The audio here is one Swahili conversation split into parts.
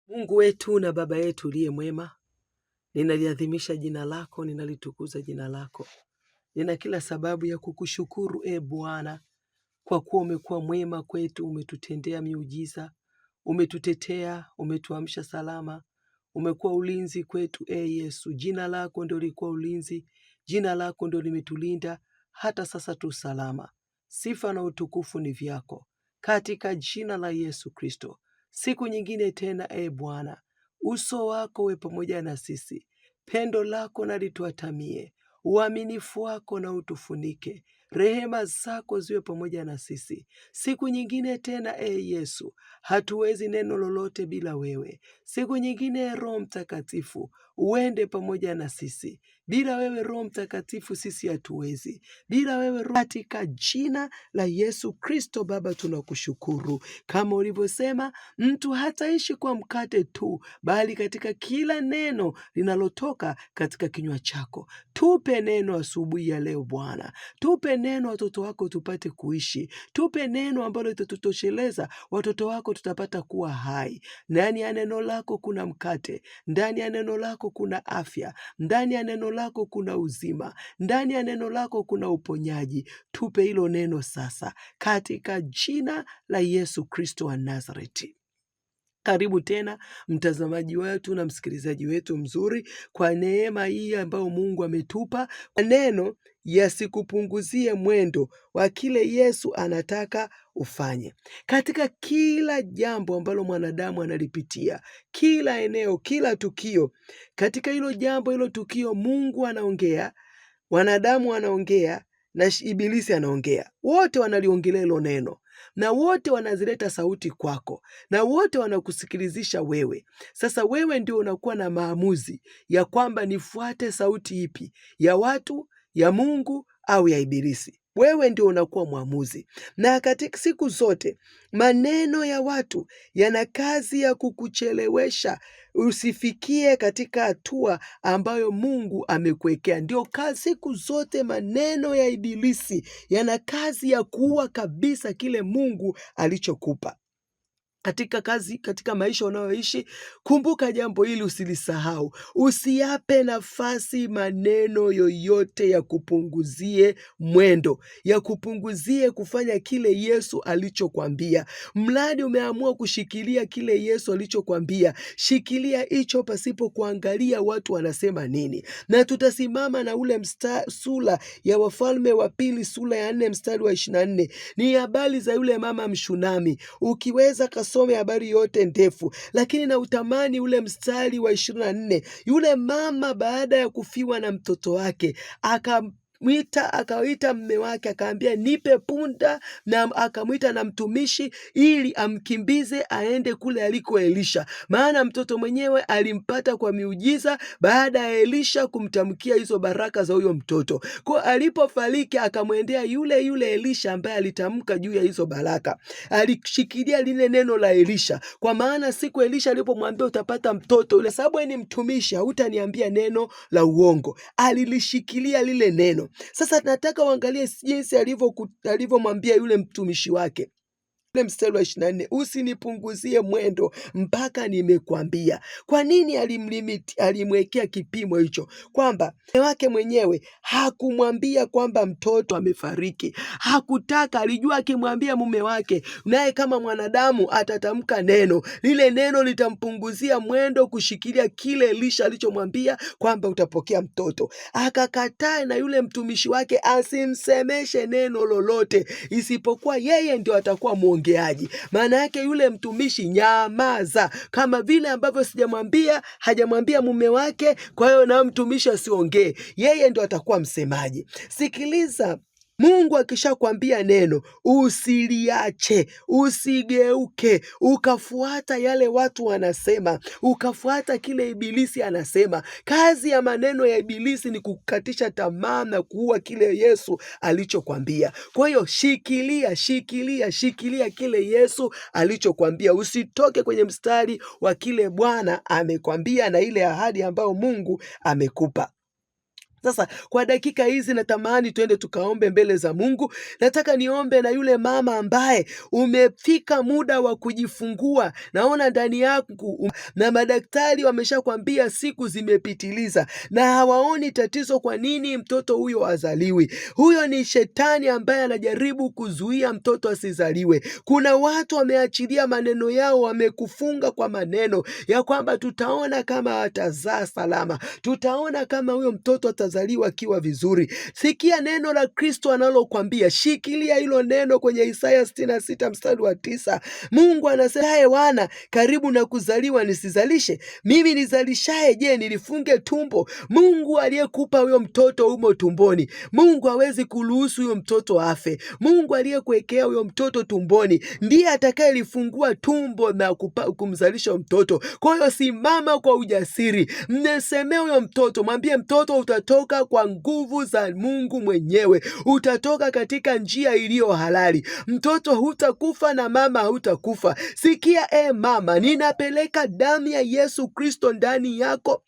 Mungu wetu na Baba yetu uliye mwema, ninaliadhimisha jina lako, ninalitukuza jina lako. Nina kila sababu ya kukushukuru Bwana, kwa kuwa umekuwa mwema kwetu, umetutendea miujiza, umetutetea, umetuamsha salama, umekuwa ulinzi kwetu Yesu. Jina lako ndio likuwa ulinzi, jina lako ndio limetulinda, hata sasa tu salama. Sifa na utukufu ni vyako, katika jina la Yesu Kristo. Siku nyingine tena Bwana, uso wako we pamoja na sisi, pendo lako na lituatamie, uaminifu wako na utufunike, rehema zako ziwe pamoja na sisi. Siku nyingine tena Yesu, hatuwezi neno lolote bila wewe. Siku nyingine Roho Mtakatifu, uende pamoja na sisi. Bila wewe Roho Mtakatifu sisi hatuwezi. Bila wewe Roho, katika jina la Yesu Kristo Baba tunakushukuru. Kama ulivyosema, mtu hataishi kwa mkate tu, bali katika kila neno linalotoka katika kinywa chako. Tupe neno asubuhi ya leo Bwana. Tupe neno watoto wako tupate kuishi. Tupe neno ambalo litatutosheleza watoto wako tutapata kuwa hai. Ndani ya neno lako kuna mkate, ndani ya neno lako kuna afya, ndani ya neno lako kuna uzima, ndani ya neno lako kuna uponyaji. Tupe hilo neno sasa, katika jina la Yesu Kristo wa Nazareti. Karibu tena mtazamaji wetu na msikilizaji wetu mzuri, kwa neema hii ambayo Mungu ametupa. Neno yasikupunguzie mwendo wa kile Yesu anataka ufanye katika kila jambo ambalo mwanadamu analipitia, kila eneo, kila tukio. Katika hilo jambo, hilo tukio, Mungu anaongea, wanadamu anaongea na ibilisi anaongea. Wote wanaliongelea hilo neno, na wote wanazileta sauti kwako, na wote wanakusikilizisha wewe. Sasa wewe ndio unakuwa na maamuzi ya kwamba nifuate sauti ipi, ya watu, ya Mungu au ya ibilisi. Wewe ndio unakuwa mwamuzi. Na katika siku zote maneno ya watu yana kazi ya kukuchelewesha usifikie katika hatua ambayo Mungu amekuwekea. Ndio kazi siku zote. Maneno ya ibilisi yana kazi ya kuua kabisa kile Mungu alichokupa. Katika maisha unayoishi, kumbuka jambo hili, usilisahau. Usiape nafasi maneno yoyote ya kupunguzie mwendo, ya kupunguzie kufanya kile Yesu alichokwambia. Mradi umeamua kushikilia kile Yesu alichokwambia, shikilia hicho pasipo kuangalia watu wanasema nini. Na tutasimama na ule sura ya Wafalme wa Pili sura ya 4 mstari wa 24. Ni habari za yule mama Mshunami. Ukiweza some habari yote ndefu, lakini na utamani ule mstari wa 24. Yule mama baada ya kufiwa na mtoto wake akaita mme wake, akaambia nipe punda, na akamwita na mtumishi ili amkimbize aende kule aliko Elisha, maana mtoto mwenyewe alimpata kwa miujiza baada ya Elisha kumtamkia hizo baraka za huyo mtoto. Kwa alipofariki akamwendea yule Elisha ambaye alitamka juu ya hizo baraka. Alishikilia lile neno la Elisha, kwa maana siku Elisha alipomwambia utapata mtoto ule, sababu ni mtumishi, hautaniambia neno la uongo. Alilishikilia lile neno. Sasa nataka uangalie jinsi alivyomwambia yule mtumishi wake. Mstari wa 24, usinipunguzie mwendo mpaka nimekwambia. Kwa nini alimwekea kipimo hicho? Kwamba mume wake mwenyewe hakumwambia kwamba mtoto amefariki. Hakutaka, alijua akimwambia mume wake, naye kama mwanadamu atatamka neno, lile neno litampunguzia mwendo kushikilia kile Elisha alichomwambia kwamba utapokea mtoto. Akakataa, na yule mtumishi wake asimsemeshe neno lolote, isipokuwa yeye ndio atakuwa mwongeaji. Maana yake yule mtumishi, nyamaza, kama vile ambavyo hajamwambia mume wake, kwa hiyo na mtumishi asiongee, yeye ndio atakuwa msemaji. Sikiliza, Mungu akishakwambia neno, usiliache, usigeuke ukafuata yale watu wanasema, ukafuata kile ibilisi anasema. Kazi ya maneno ya ibilisi ni kukatisha tamaa na kuua kile Yesu alichokwambia. Kwa hiyo shikilia kile Yesu alichokwambia. Usitoke kwenye mstari wa kile Bwana amekwambia na ile ahadi ambayo Mungu amekupa. Sasa kwa dakika hizi natamani twende tukaombe mbele za Mungu. Nataka niombe na yule mama ambaye umefika muda wa kujifungua. Naona ndani yako na madaktari wameshakwambia siku zimepitiliza na hawaoni tatizo kwa nini mtoto huyo azaliwi. Huyo ni shetani ambaye anajaribu kuzuia mtoto asizaliwe. Kuna watu wameachilia maneno yao, wamekufunga kwa maneno ya kwamba tutaona kama atazaa salama, tutaona kama huyo mtoto atazaliwa akiwa vizuri. Sikia neno la Kristo analokwambia, shikilia hilo neno kwenye Isaya 66 mstari wa 9. Mungu anasema, wana karibu na kuzaliwa nisizalishe? Mimi nizalishaye, je, nilifunge tumbo? Mungu aliyekupa huyo mtoto umo tumboni. Mungu hawezi kuruhusu huyo mtoto afe. Mungu aliyekuwekea huyo mtoto tumboni ndiye atakayelifungua tumbo na kumzalisha mtoto. Kwa hiyo simama kwa ujasiri, mnesemee huyo mtoto, mwambie mtoto, utatoka kwa nguvu za Mungu mwenyewe, utatoka katika njia iliyo halali. Mtoto hutakufa na mama hutakufa. Sikia mama, ninapeleka damu ya Yesu Kristo ndani yako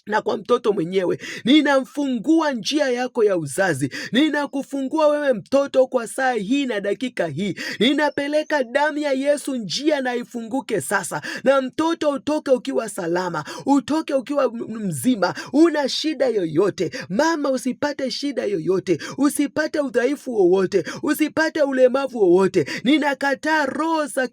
na kwa mtoto mwenyewe. Ninamfungua njia yako ya uzazi. Ninakufungua wewe mtoto kwa saa hii na dakika hii. Ninapeleka damu ya Yesu, njia na ifunguke sasa. Na mtoto utoke ukiwa salama, utoke ukiwa mzima, una shida yoyote. Mama, usipate shida yoyote, usipate udhaifu wowote, usipate ulemavu wowote. Ninakataa roho za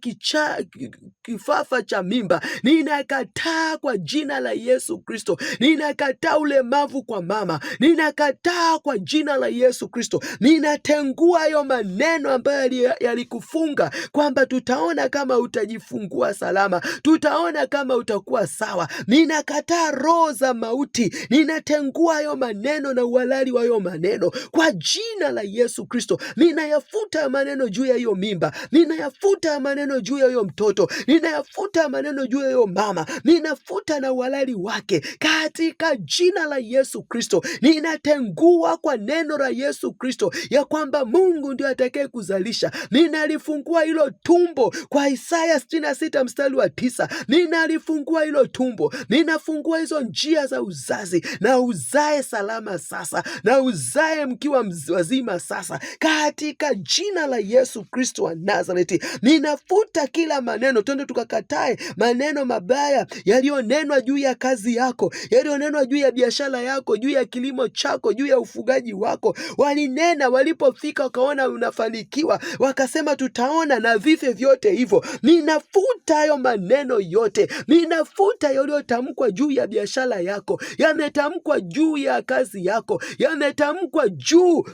kifafa cha mimba. Ninakataa kwa jina la Yesu Kristo. Ninakataa ulemavu kwa mama. Ninakataa kwa jina la Yesu Kristo. Ninatengua hayo maneno ambayo yalikufunga kwamba tutaona kama utajifungua salama, tutaona kama utakuwa sawa. Ninakataa roho za mauti. Ninatengua hayo maneno na uhalali wa hayo maneno kwa jina la Yesu Kristo. Ninayafuta maneno juu ya hiyo mimba. Ninayafuta maneno juu ya hiyo mtoto. Ninayafuta maneno juu ya hiyo mama. Ninafuta na uhalali wake katika jina la Yesu Kristo. Ninatengua kwa neno la Yesu Kristo ya kwamba Mungu ndio atakaye kuzalisha. Ninalifungua hilo tumbo kwa Isaya 66 mstari wa 9. Ninalifungua hilo tumbo. Ninafungua hizo njia za uzazi, na uzae salama sasa, na uzae mkiwa wazima sasa katika jina la Yesu Kristo wa Nazareti. Ninafuta kila maneno. Twende tukakatae maneno mabaya yaliyonenwa juu ya kazi yako, yaliyonenwa juu ya biashara yako, juu ya kilimo chako, juu ya ufugaji wako. Walinena, walipofika wakaona unafanikiwa, wakasema tutaona, na vife vyote hivyo. Ninafuta hayo maneno yote. Ninafuta yaliyotamkwa juu ya biashara yako, yametamkwa juu ya kazi yako, yametamkwa juu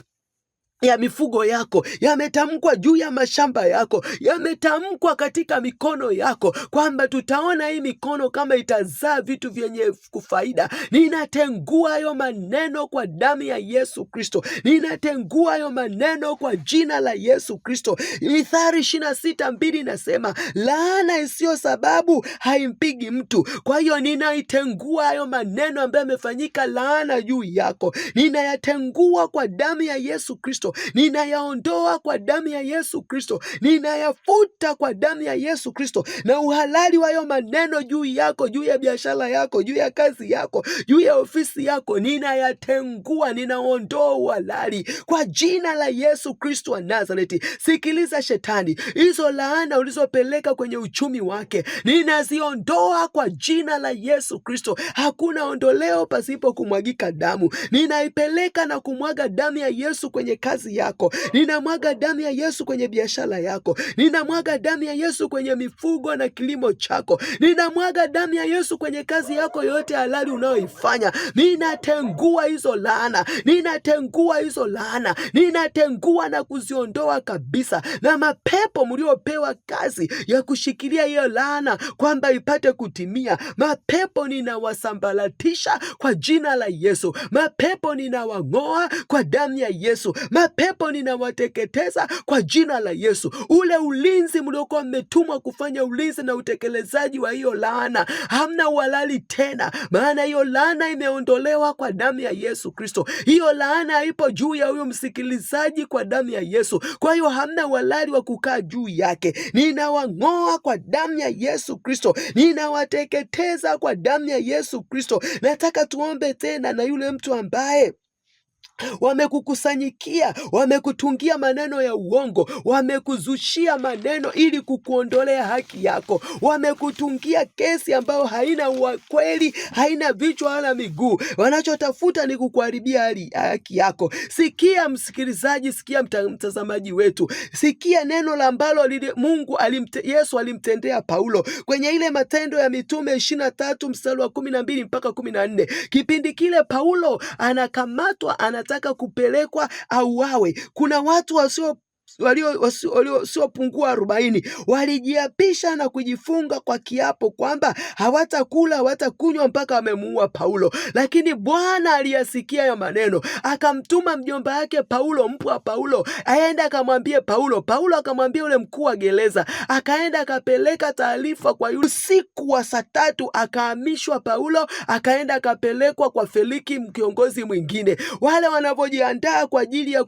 ya mifugo yako, yametamkwa juu ya mashamba yako, yametamkwa katika mikono yako kwamba tutaona hii mikono kama itazaa vitu vyenye kufaida. Ninatengua hayo maneno kwa damu ya Yesu Kristo. Ninatengua hayo maneno kwa jina la Yesu Kristo. Mithali 26:2 inasema, laana isiyo sababu haimpigi mtu. Kwa hiyo ninaitengua hayo maneno ambayo yamefanyika laana juu yako. Ninayatengua kwa damu ya Yesu Kristo. Ninayaondoa kwa damu ya Yesu Kristo. Ninayafuta kwa damu ya Yesu Kristo. Na uhalali wa hayo maneno juu yako, juu ya biashara yako, juu ya kazi yako, juu ya ofisi yako, ninayatengua, ninaondoa uhalali kwa jina la Yesu Kristo wa Nazareti. Sikiliza shetani, hizo laana ulizopeleka kwenye uchumi wake, ninaziondoa kwa jina la Yesu Kristo. Hakuna ondoleo pasipo kumwagika damu. Ninaipeleka na kumwaga damu ya Yesu kwenye kazi yako. Ninamwaga damu ya Yesu kwenye biashara yako. Ninamwaga damu ya Yesu kwenye mifugo na kilimo chako. Ninamwaga damu ya Yesu kwenye kazi yako yote halali unayoifanya. Ninatengua hizo laana. Ninatengua hizo laana. Ninatengua na kuziondoa kabisa. Na mapepo mliopewa kazi ya kushikilia hiyo laana kwamba ipate kutimia, mapepo ninawasambaratisha kwa jina la Yesu. Mapepo ninawang'oa kwa damu ya Yesu. Mapepo ninawateketeza kwa jina la Yesu. Ule ulinzi mliokuwa mmetumwa kufanya ulinzi na utekelezaji wa hiyo laana, hamna uhalali tena, maana hiyo laana imeondolewa kwa damu ya Yesu Kristo. Hiyo laana haipo juu ya huyo msikilizaji kwa damu ya Yesu. Kwa hiyo hamna uhalali wa kukaa juu yake. Ninawang'oa kwa damu ya Yesu Kristo. Ninawateketeza kwa damu ya Yesu Kristo. Nataka tuombe tena na yule mtu ambaye Wamekukusanyikia, wamekutungia maneno ya uongo, wamekuzushia maneno ili kukuondolea haki yako, wamekutungia kesi ambayo haina ukweli, haina vichwa wala miguu. Wanachotafuta ni kukuharibia haki yako. Sikia msikilizaji, sikia mtazamaji wetu, sikia neno la ambalo Yesu alimtendea Paulo kwenye ile Matendo ya Mitume 23 mstari wa 12 mpaka 14. Kipindi kile Paulo anakamatwa, anataka kupelekwa auawe. Kuna watu wasiopungua 40 walijiapisha na kujifunga kwa kiapo kwamba hawatakula hawatakunywa mpaka wamemuua Paulo. Lakini Bwana aliyasikia hayo maneno, akamtuma mjomba yake Paulo, mpwa Paulo, aenda akamwambie Paulo. Paulo akamwambia yule mkuu wa gereza, akaenda akapeleka taarifa kwa yule. Usiku wa saa 3 akahamishwa Paulo, akaenda akapelekwa kwa Feliki, kiongozi mwingine. Wale wanavyojiandaa kwa ajili ya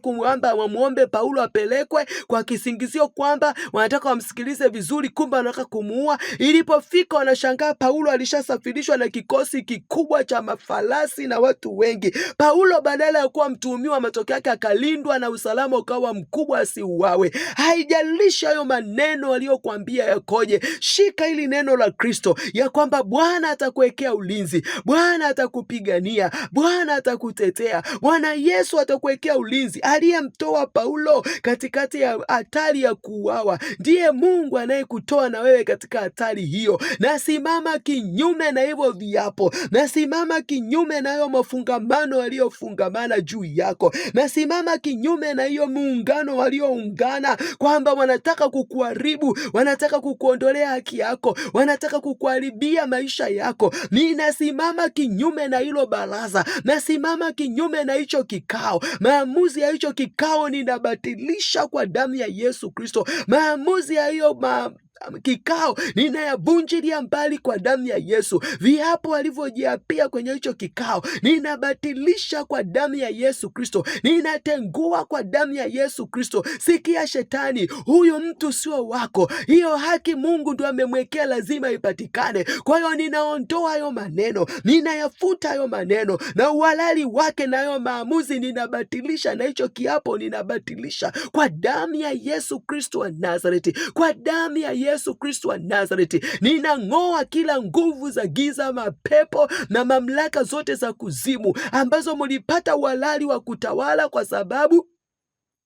wamuombe Paulo apelekwe kwa kisingizio kwamba wanataka wamsikilize vizuri, kumbe wanataka kumuua. Ilipofika wanashangaa Paulo alishasafirishwa na kikosi kikubwa cha mafarasi na watu wengi. Paulo badala ya kuwa mtuhumiwa, matokeo yake akalindwa na usalama ukawa mkubwa asiuawe. Haijalishi hayo maneno aliyokuambia yakoje, shika hili neno la Kristo ya kwamba Bwana atakuwekea ulinzi, Bwana atakupigania, Bwana atakutetea, Bwana Yesu atakuwekea ulinzi. Aliyemtoa Paulo katikati ya hatari ya kuuawa ndiye Mungu anayekutoa na wewe katika hatari hiyo. Nasimama kinyume na hivyo viapo, nasimama kinyume na hayo mafungamano waliofungamana juu yako, nasimama kinyume na hiyo muungano walioungana kwamba wanataka kukuharibu, wanataka kukuondolea haki yako, wanataka kukuharibia maisha yako. Ninasimama kinyume na hilo baraza, nasimama kinyume na hicho kikao. Maamuzi ya hicho kikao ninabatilisha kwa damu ya Yesu Kristo. Maamuzi ya hiyo kikao ninayavunjilia mbali kwa damu ya Yesu. Viapo walivyojiapia kwenye hicho kikao ninabatilisha kwa damu ya Yesu Kristo, ninatengua kwa damu ya Yesu Kristo. Sikia shetani, huyu mtu sio wako. Hiyo haki Mungu ndo amemwekea, lazima ipatikane. Kwa hiyo ninaondoa hayo maneno, ninayafuta hayo maneno na uhalali wake, na hayo maamuzi ninabatilisha, na hicho kiapo ninabatilisha kwa damu ya Yesu Kristo wa Nazareti, kwa damu ya Yesu Kristo wa Nazareti. Ninang'oa kila nguvu za giza, mapepo na mamlaka zote za kuzimu ambazo mlipata uhalali wa kutawala kwa sababu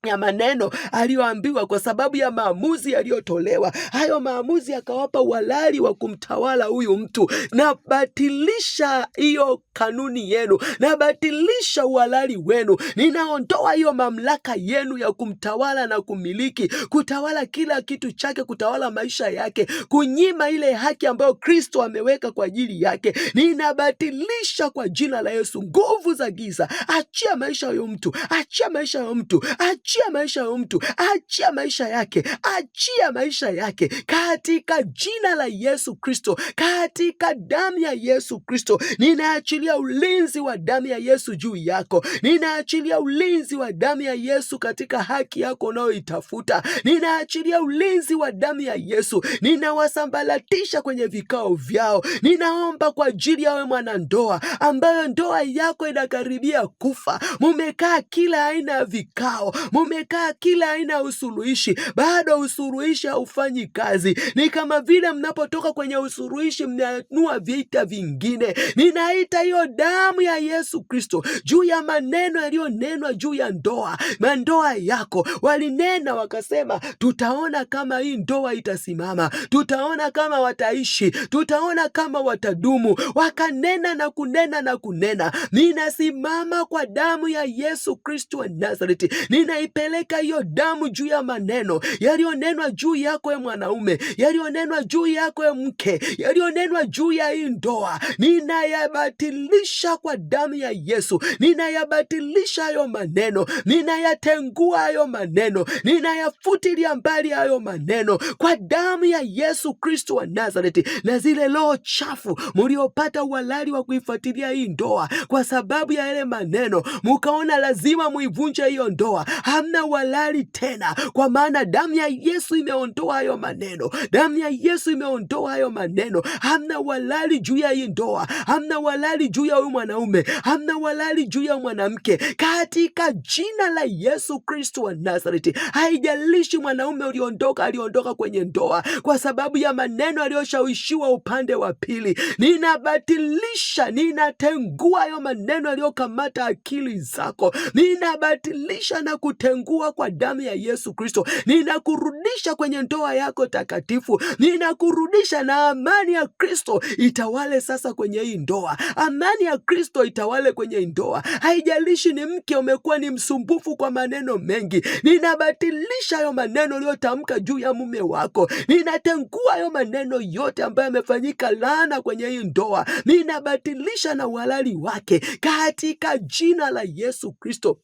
ya maneno aliyoambiwa, kwa sababu ya maamuzi yaliyotolewa. Hayo maamuzi yakawapa uhalali wa kumtawala huyu mtu. Nabatilisha hiyo kanuni yenu, nabatilisha uhalali wenu. Ninaondoa hiyo mamlaka yenu ya kumtawala na kumiliki, kutawala kila kitu chake, kutawala maisha yake, kunyima ile haki ambayo Kristo ameweka kwa ajili yake. Ninabatilisha kwa jina la Yesu nguvu za giza. Achia maisha ya mtu, achia maisha ya mtu, achia maisha ya mtu, achia maisha yake, achia maisha yake katika jina la Yesu Kristo, katika damu ya Yesu Kristo. Ninaachilia ulinzi wa damu ya Yesu juu yako, ninaachilia ulinzi wa damu ya Yesu katika haki yako unayoitafuta, ninaachilia ulinzi wa damu ya Yesu. Ninawasambalatisha kwenye vikao vyao. Ninaomba kwa ajili ya wewe mwanandoa ambayo ndoa yako inakaribia kufa. Mumekaa kila aina ya vikao, mumekaa kila aina ya usuluhishi, bado usuluhishi haufanyi kazi. Ni kama vile mnapotoka kwenye usuluhishi mnanua vita vingine. Ninaita hiyo damu ya Yesu Kristo juu ya maneno yaliyonenwa juu ya ndoa. Mandoa yako walinena wakasema, tutaona kama hii ndoa itasimama, tutaona kama wataishi, tutaona kama watadumu. Wakanena na kunena na kunena. Ninasimama kwa damu ya Yesu Kristo wa Nazareti. Ninaipeleka hiyo damu juu ya maneno yaliyonenwa juu yako ya mwanaume, yaliyonenwa juu yako ya mke, yaliyonenwa juu ya hii ndoa. Ninayabatilisha kwa damu ya Yesu. Ninayabatilisha hayo maneno, ninayatengua hayo maneno, ninayafutilia mbali hayo maneno kwa damu ya Yesu Kristo wa Nazareti. Na zile roho chafu mliopata uhalali wa kuifuatilia hii ndoa kwa sababu ya yale maneno, mukaona lazima muivunje hiyo ndoa, hamna uhalali tena, kwa maana damu ya Yesu imeondoa hayo maneno. Damu ya Yesu imeondoa hayo maneno. Hamna uhalali juu ya hii ndoa, hamna uhalali juu ya huyu mwanaume, hamna uhalali juu ya mwanamke, katika jina la Yesu Kristo wa Nazareti. Haijalishi mwanaume aliondoka kwenye ndoa kwa sababu ya maneno aliyoshawishiwa upande wa pili, ninabatilisha, ninatengua hayo maneno aliyokamata akili zako, ninabatilisha na kutengua kwa damu ya Yesu Kristo. Ninakurudisha kwenye ndoa yako takatifu, ninakurudisha, na amani ya Kristo itawale sasa kwenye hii ndoa. Amani ya Kristo itawale kwenye hii ndoa. Haijalishi ni mke umekuwa ni msumbufu kwa maneno mengi, ninabatilisha hayo maneno uliyotamka juu ya mume wako. Ninatengua hayo maneno yote ambayo yamefanyika laana kwenye hii ndoa, ninabatilisha na uhalali wake katika jina la Yesu Kristo.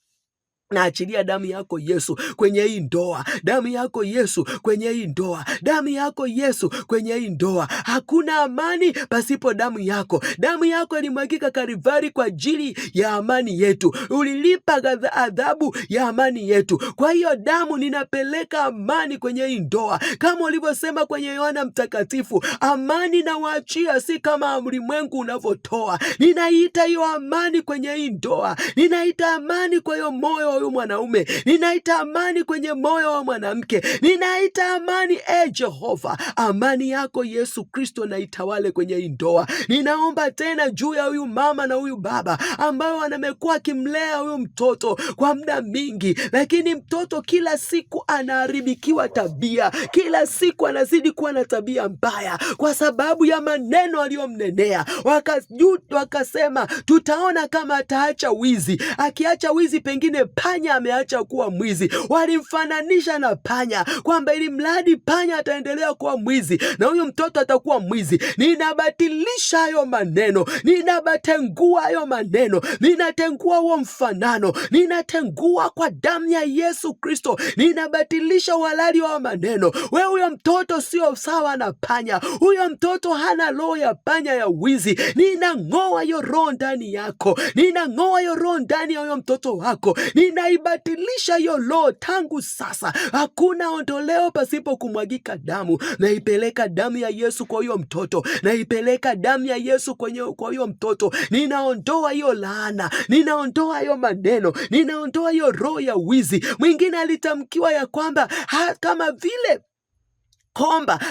Naachilia damu yako Yesu kwenye hii ndoa, damu yako Yesu kwenye hii ndoa, damu yako Yesu kwenye hii ndoa. Hakuna amani pasipo damu yako. Damu yako ilimwagika Kalvari kwa ajili ya amani yetu, ulilipa adhabu ya amani yetu. Kwa hiyo damu, ninapeleka amani kwenye hii ndoa, kama ulivyosema kwenye Yohana Mtakatifu, amani na waachia, si kama ulimwengu unavyotoa. Ninaita hiyo amani kwenye hii ndoa, ninaita amani kwa hiyo moyo wa mwanaume, ninaita amani kwenye moyo wa mwanamke, ninaita amani, Jehova, amani yako Yesu Kristo na itawale kwenye hii ndoa. Ninaomba tena juu ya huyu mama na huyu baba ambao wamekuwa akimlea huyu mtoto kwa muda mingi, lakini mtoto kila siku anaharibikiwa tabia, kila siku anazidi kuwa na tabia mbaya kwa sababu ya maneno aliyomnenea. Wakasema tutaona kama ataacha wizi, akiacha wizi pengine panya ameacha kuwa mwizi. Walimfananisha na panya, kwamba ili mradi panya ataendelea kuwa mwizi na huyu mtoto atakuwa mwizi. Ninabatilisha hayo maneno, ninabatengua hayo maneno, ninatengua huo mfanano, ninatengua kwa damu ya Yesu Kristo. Ninabatilisha uhalali wa maneno. Wewe, huyo mtoto sio sawa na panya, huyo mtoto hana roho ya panya ya wizi. Ninang'oa hiyo roho ndani yako, ninang'oa hiyo roho ndani ya huyo mtoto wako, ninaibatilisha hiyo roho tangu sasa. Hakuna ondoleo pasipo kumwagika damu. Naipeleka damu ya Yesu kwa huyo mtoto, naipeleka damu ya Yesu kwa huyo mtoto. Ninaondoa hiyo laana, ninaondoa hiyo maneno, ninaondoa hiyo roho ya wizi. Mwingine alitamkiwa ya kwamba kama vile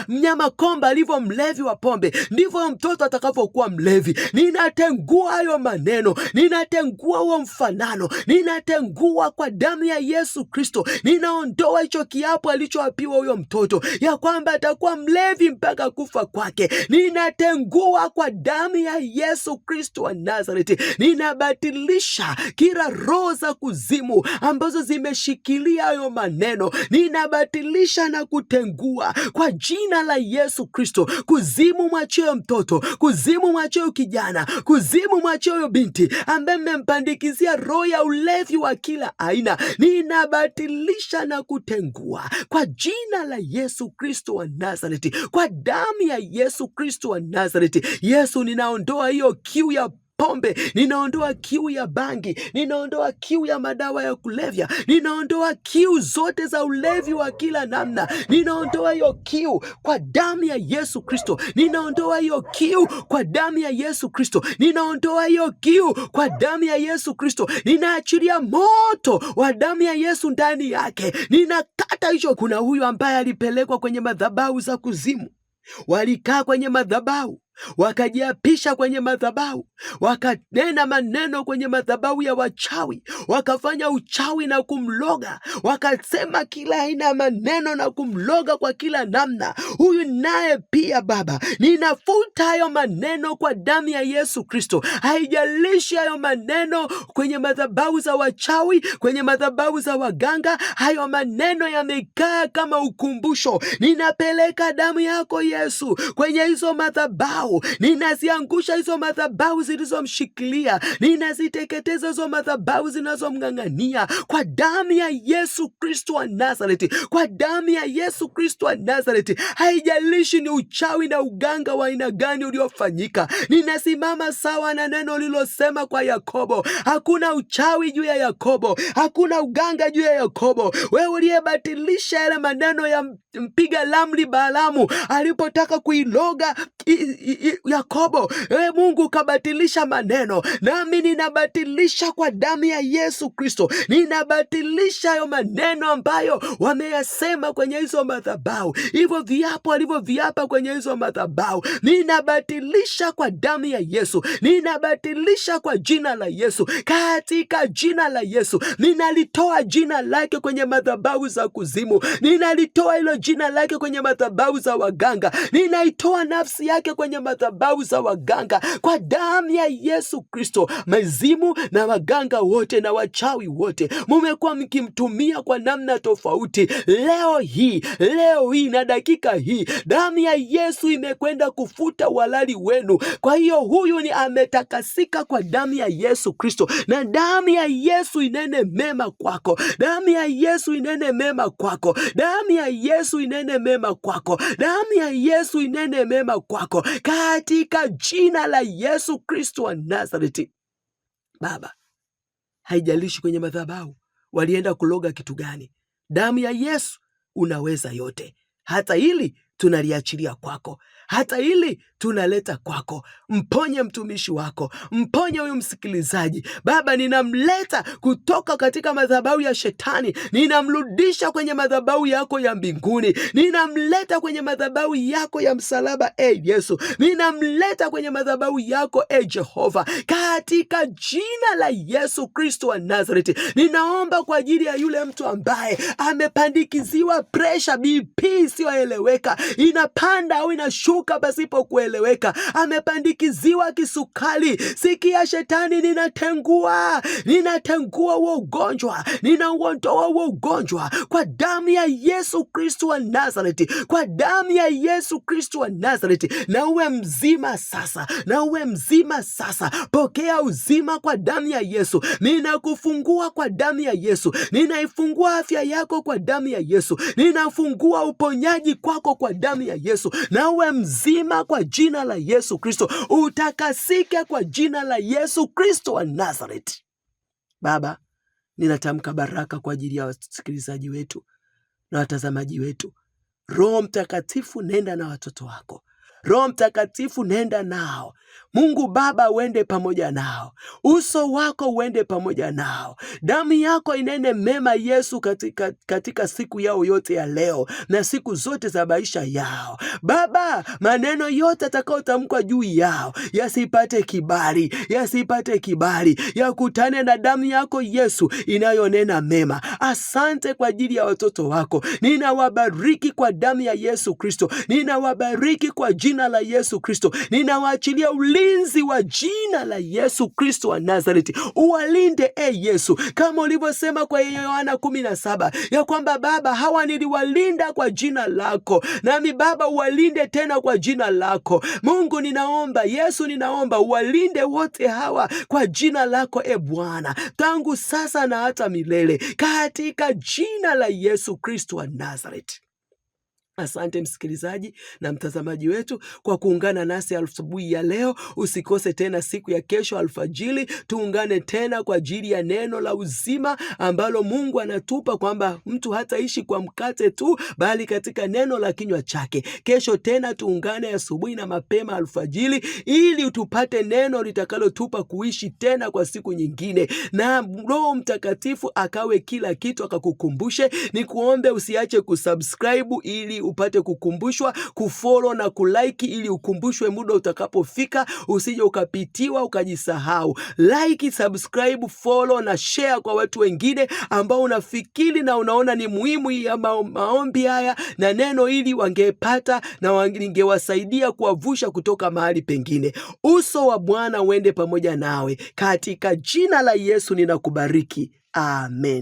mnyama komba alivyo mlevi wa pombe, ndivyo mtoto atakavyokuwa mlevi. Ninatengua hayo maneno, ninatengua huo mfanano, ninatengua kwa damu ya Yesu Kristo. Ninaondoa hicho kiapo alichoapiwa huyo mtoto ya kwamba atakuwa mlevi mpaka kufa kwake. Ninatengua kwa damu ya Yesu Kristo wa Nazareti. Ninabatilisha kila roho za kuzimu ambazo zimeshikilia hayo maneno, ninabatilisha na kutengua kwa jina la Yesu Kristo. Kuzimu mwachie mtoto, kuzimu mwachie kijana, kuzimu mwachie binti ambaye mmempandikizia roho ya ulevi wa kila aina. Ninabatilisha na kutengua kwa jina la Yesu Kristo wa Nazareti, kwa damu ya Yesu Kristo wa Nazareti. Yesu, ninaondoa hiyo kiu ya pombe, ninaondoa kiu ya bangi, ninaondoa kiu ya madawa ya kulevya, ninaondoa kiu zote za ulevi wa kila namna. Ninaondoa hiyo kiu kwa damu ya Yesu Kristo, ninaondoa hiyo kiu kwa damu ya Yesu Kristo, ninaondoa hiyo kiu kwa damu ya Yesu Kristo. Ninaachilia moto wa damu ya Yesu ndani yake, ninakata hicho. Kuna huyu ambaye alipelekwa kwenye madhabahu za kuzimu, walikaa kwenye madhabahu, wakajiapisha kwenye madhabahu, wakanena maneno kwenye madhabahu ya wachawi, wakafanya uchawi na kumloga, wakasema kila aina ya maneno na kumloga kwa kila namna. Huyu naye pia Baba, ninafuta hayo maneno kwa damu ya Yesu Kristo. Haijalishi hayo maneno kwenye madhabahu za wachawi, kwenye madhabahu za waganga, hayo maneno yamekaa kama ukumbusho. Ninapeleka damu yako Yesu kwenye hizo madhabahu, madhabahu, ninaziangusha hizo madhabahu zilizomshikilia, ninaziteketeza hizo madhabahu zinazomng'ang'ania kwa damu ya Yesu Kristo wa Nazareti, kwa damu ya Yesu Kristo wa Nazareti. Haijalishi ni uchawi na uganga wa aina gani uliofanyika, ninasimama sawa na neno lilosema kwa Yakobo, hakuna uchawi juu ya Yakobo, hakuna uganga juu ya Yakobo. Wewe uliyebatilisha yale maneno ya mpiga ramli Balaamu alipotaka kuiloga Yakobo, wewe Mungu ukabatilisha maneno, nami ninabatilisha kwa damu ya Yesu Kristo. Ninabatilisha hayo maneno ambayo wameyasema kwenye hizo madhabahu, hivyo viapo alivyoviapa kwenye hizo madhabahu, ninabatilisha kwa damu ya Yesu, ninabatilisha kwa jina la Yesu. Katika jina la Yesu ninalitoa jina lake kwenye madhabahu za kuzimu, ninalitoa hilo jina lake kwenye madhabahu za waganga, ninaitoa nafsi yake kwenye madhabahu za waganga kwa damu ya Yesu Kristo. Mazimu na waganga wote na wachawi wote mumekuwa mkimtumia kwa namna tofauti, leo hii na dakika hii damu ya Yesu imekwenda kufuta walali wenu. Kwa hiyo huyu ni ametakasika kwa damu ya Yesu Kristo, na damu ya Yesu inene mema kwako, damu ya Yesu inene mema kwako, damu ya Yesu inene mema kwako, damu ya Yesu inene mema kwako, katika jina la Yesu Kristo wa Nazareti. Baba, haijalishi kwenye madhabahu walienda kuloga kitu gani, damu ya Yesu unaweza yote. Hata hili tunaliachilia kwako, hata hili tunaleta kwako. Mponye mtumishi wako, mponye huyu msikilizaji. Baba, ninamleta kutoka katika madhabahu ya shetani, ninamrudisha kwenye madhabahu yako ya mbinguni, ninamleta kwenye madhabahu yako ya msalaba, Yesu, ninamleta kwenye madhabahu yako, Jehova, katika jina la Yesu Kristo wa Nazareti. Ninaomba kwa ajili ya yule mtu ambaye amepandikiziwa pressure, BP isiyoeleweka, inapanda au inashuka pasipo kueleweka, amepandikiziwa kisukari. Sikia shetani, ninatengua huo ugonjwa, ninauondoa huo ugonjwa kwa damu ya Yesu Kristo wa Nazareti, kwa damu ya Yesu Kristo wa Nazareti. Na uwe mzima sasa, na uwe mzima sasa. Pokea uzima kwa damu ya Yesu. Ninakufungua kwa damu ya Yesu, ninaifungua afya yako kwa damu ya Yesu, ninafungua uponyaji kwako kwa damu ya Yesu. Na uwe mzima kwa jina la Yesu Kristo, utakasike kwa jina la Yesu Kristo wa Nazareti. Baba, ninatamka baraka kwa ajili ya wasikilizaji wetu na watazamaji wetu. Roho Mtakatifu, nenda na watoto wako. Roho Mtakatifu, nenda nao. Mungu Baba, uende pamoja nao, uso wako uende pamoja nao, damu yako inene mema Yesu katika siku yao yote ya leo na siku zote za maisha yao. Baba, maneno yote atakayotamkwa juu yao yasipate kibali, yakutane na damu yako Yesu inayonena mema. Asante kwa ajili ya watoto wako, ninawabariki kwa damu ya Yesu Kristo, ninawabariki kwa jina la Yesu Kristo, ninawaachilia ulinzi wa jina la Yesu Kristo wa Nazareti. Uwalinde Yesu, kama ulivyosema kwa Yohana 17 ya kwamba Baba, hawa niliwalinda kwa jina lako, nami Baba uwalinde tena kwa jina lako. Mungu, ninaomba Yesu, ninaomba uwalinde wote hawa kwa jina lako, Bwana, tangu sasa na hata milele, katika jina la Yesu Kristo wa Nazareti. Asante msikilizaji na mtazamaji wetu kwa kuungana nasi asubuhi ya leo. Usikose tena siku ya kesho alfajiri, tuungane tena kwa ajili ya neno la uzima ambalo Mungu anatupa, kwamba mtu hataishi kwa mkate tu, bali katika neno la kinywa chake. Kesho tena tuungane asubuhi na mapema alfajiri, ili tupate neno litakalotupa kuishi tena kwa siku nyingine, na Roho Mtakatifu akawe kila kitu, akakukumbushe. Ni kuombe usiache kusubscribe ili upate kukumbushwa, kufollow na kulike ili ukumbushwe muda utakapofika, usije ukapitiwa ukajisahau. Like, subscribe, follow na share kwa watu wengine ambao unafikiri na unaona ni muhimu ya maombi haya na neno hili wangepata na wangewasaidia kuwavusha kutoka mahali pengine. Uso wa Bwana uende pamoja nawe, katika jina la Yesu ninakubariki. Amen.